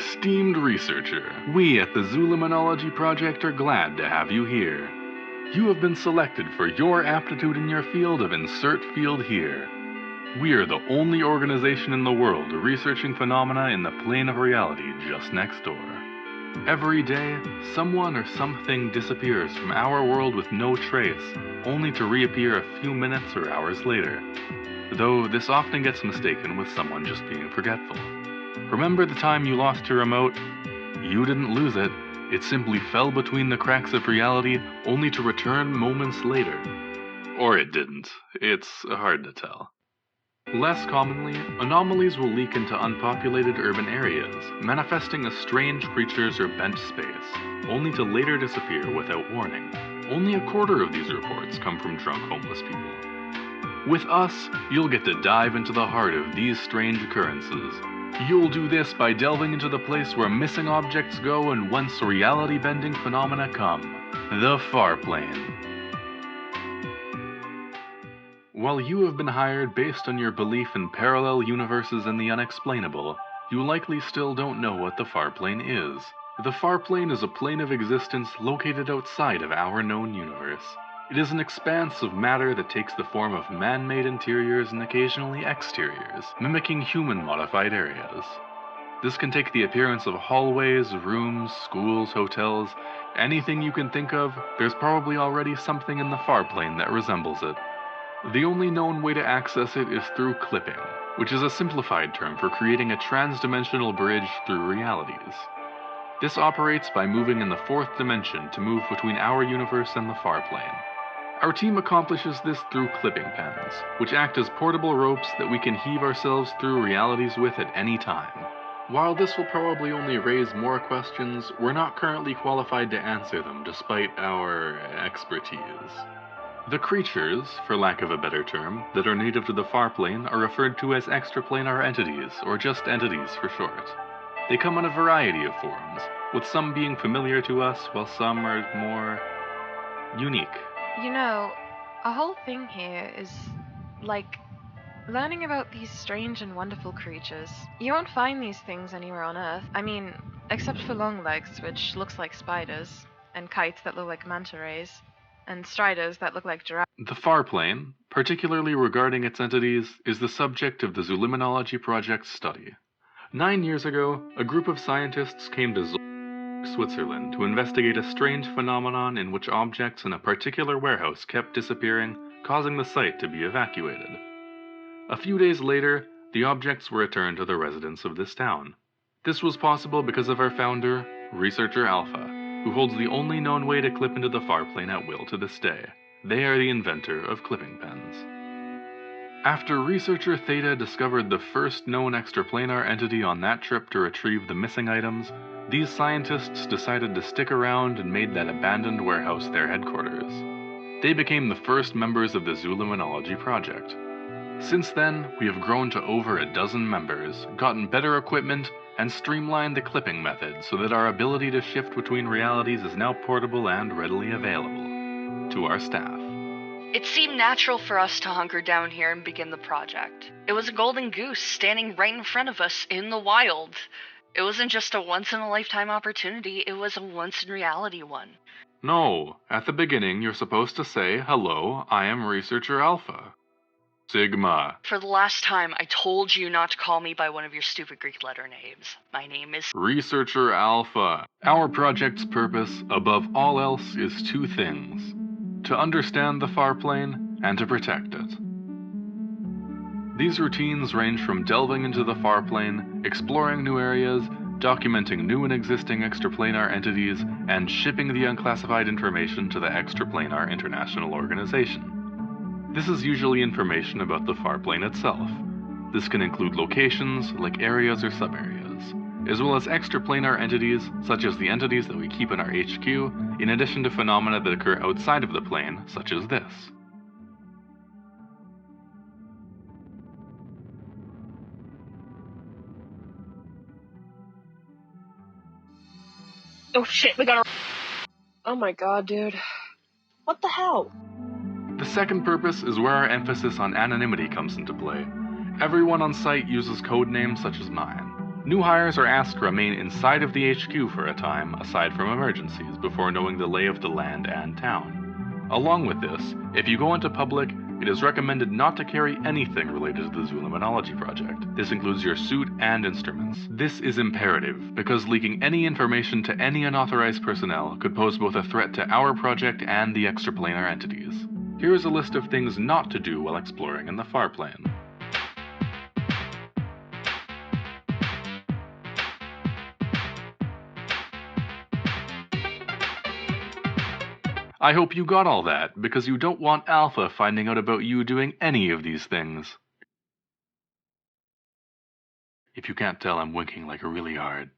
Esteemed researcher, we at the Zooliminology Project are glad to have you here. You have been selected for your aptitude in your field of Insert Field Here. We are the only organization in the world researching phenomena in the plane of reality just next door. Every day, someone or something disappears from our world with no trace, only to reappear a few minutes or hours later. Though this often gets mistaken with someone just being forgetful. Remember the time you lost your remote? You didn't lose it. It simply fell between the cracks of reality, only to return moments later. Or it didn't. It's hard to tell. Less commonly, anomalies will leak into unpopulated urban areas, manifesting as strange creatures or bent space, only to later disappear without warning. Only a quarter of these reports come from drunk homeless people. With us, you'll get to dive into the heart of these strange occurrences. You'll do this by delving into the place where missing objects go and whence reality-bending phenomena come, the far plane. While you have been hired based on your belief in parallel universes and the unexplainable, you likely still don't know what the far plane is. The far plane is a plane of existence located outside of our known universe. It is an expanse of matter that takes the form of man-made interiors and occasionally exteriors, mimicking human-modified areas. This can take the appearance of hallways, rooms, schools, hotels, anything you can think of. There's probably already something in the far plane that resembles it. The only known way to access it is through clipping, which is a simplified term for creating a trans-dimensional bridge through realities. This operates by moving in the fourth dimension to move between our universe and the far plane. Our team accomplishes this through clipping pens, which act as portable ropes that we can heave ourselves through realities with at any time. While this will probably only raise more questions, we're not currently qualified to answer them despite our expertise. The creatures, for lack of a better term, that are native to the far plane are referred to as extraplanar entities, or just entities for short. They come in a variety of forms, with some being familiar to us while some are more unique. You know, a whole thing here is, like, learning about these strange and wonderful creatures. You won't find these things anywhere on Earth. I mean, except for longlegs, which looks like spiders, and kites that look like manta rays, and striders that look like giraffes. The far plane, particularly regarding its entities, is the subject of the Zooliminology Project's study. 9 years ago, a group of scientists came to Switzerland to investigate a strange phenomenon in which objects in a particular warehouse kept disappearing, causing the site to be evacuated. A few days later, the objects were returned to the residents of this town. This was possible because of our founder, Researcher Alpha, who holds the only known way to clip into the far plane at will to this day. They are the inventor of clipping pens. After Researcher Theta discovered the first known extraplanar entity on that trip to retrieve the missing items, these scientists decided to stick around and made that abandoned warehouse their headquarters. They became the first members of the Zooliminology Project. Since then, we have grown to over a dozen members, gotten better equipment, and streamlined the clipping method so that our ability to shift between realities is now portable and readily available to our staff. It seemed natural for us to hunker down here and begin the project. It was a golden goose standing right in front of us in the wild. It wasn't just a once-in-a-lifetime opportunity, it was a once-in-reality one. No, at the beginning you're supposed to say, "Hello, I am Researcher Alpha." Sigma. For the last time, I told you not to call me by one of your stupid Greek letter names. My name is Researcher Alpha. Our project's purpose, above all else, is two things: to understand the far plane and to protect it. These routines range from delving into the far plane, exploring new areas, documenting new and existing extraplanar entities, and shipping the unclassified information to the Extraplanar International Organization. This is usually information about the far plane itself. This can include locations, like areas or sub-areas, as well as extraplanar entities, such as the entities that we keep in our HQ, in addition to phenomena that occur outside of the plane, such as this. Oh shit, we gotta... Oh my god, dude. What the hell? The second purpose is where our emphasis on anonymity comes into play. Everyone on site uses code names such as mine. New hires are asked to remain inside of the HQ for a time, aside from emergencies, before knowing the lay of the land and town. Along with this, if you go into public, it is recommended not to carry anything related to the Zooliminology Project. This includes your suit and instruments. This is imperative, because leaking any information to any unauthorized personnel could pose both a threat to our project and the Extraplanar entities. Here is a list of things not to do while exploring in the far plane. I hope you got all that, because you don't want Alpha finding out about you doing any of these things. If you can't tell, I'm winking like really hard.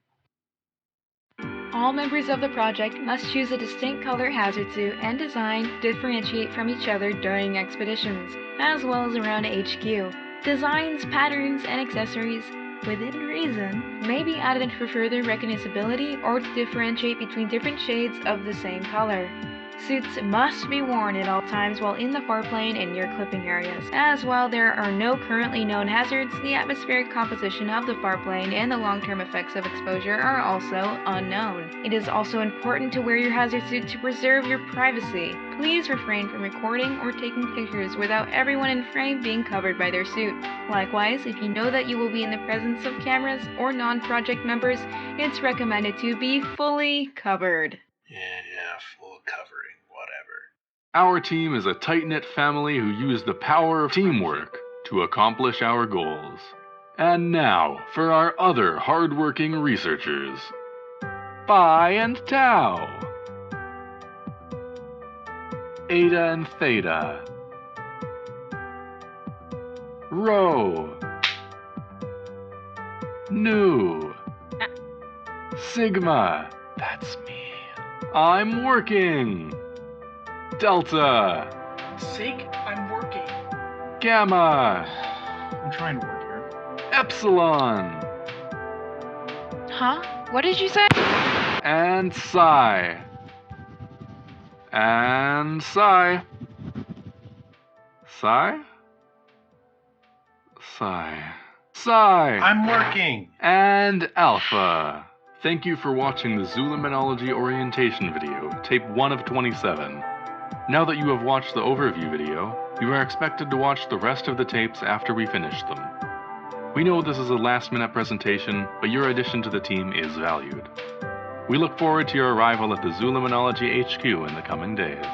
All members of the project must choose a distinct color hazard suit and design differentiate from each other during expeditions, as well as around HQ. Designs, patterns, and accessories, within reason, may be added for further recognizability or to differentiate between different shades of the same color. Suits must be worn at all times while in the farplane and near clipping areas. As while there are no currently known hazards, the atmospheric composition of the farplane and the long-term effects of exposure are also unknown. It is also important to wear your hazard suit to preserve your privacy. Please refrain from recording or taking pictures without everyone in frame being covered by their suit. Likewise, if you know that you will be in the presence of cameras or non-project members, it's recommended to be fully covered. Yeah, full covering, whatever. Our team is a tight-knit family who use the power of teamwork to accomplish our goals. And now, for our other hard-working researchers. Phi and Tau. Eta and Theta. Rho. Nu. Sigma. That's me. I'm working. Delta. Sig, I'm working. Gamma. I'm trying to work here. Epsilon. Huh? What did you say? And Psi. And Psi. Psi? Psi. Psi. I'm working. And Alpha. Thank you for watching the Zooliminology orientation video, tape 1 of 27. Now that you have watched the overview video, you are expected to watch the rest of the tapes after we finish them. We know this is a last-minute presentation, but your addition to the team is valued. We look forward to your arrival at the Zooliminology HQ in the coming days.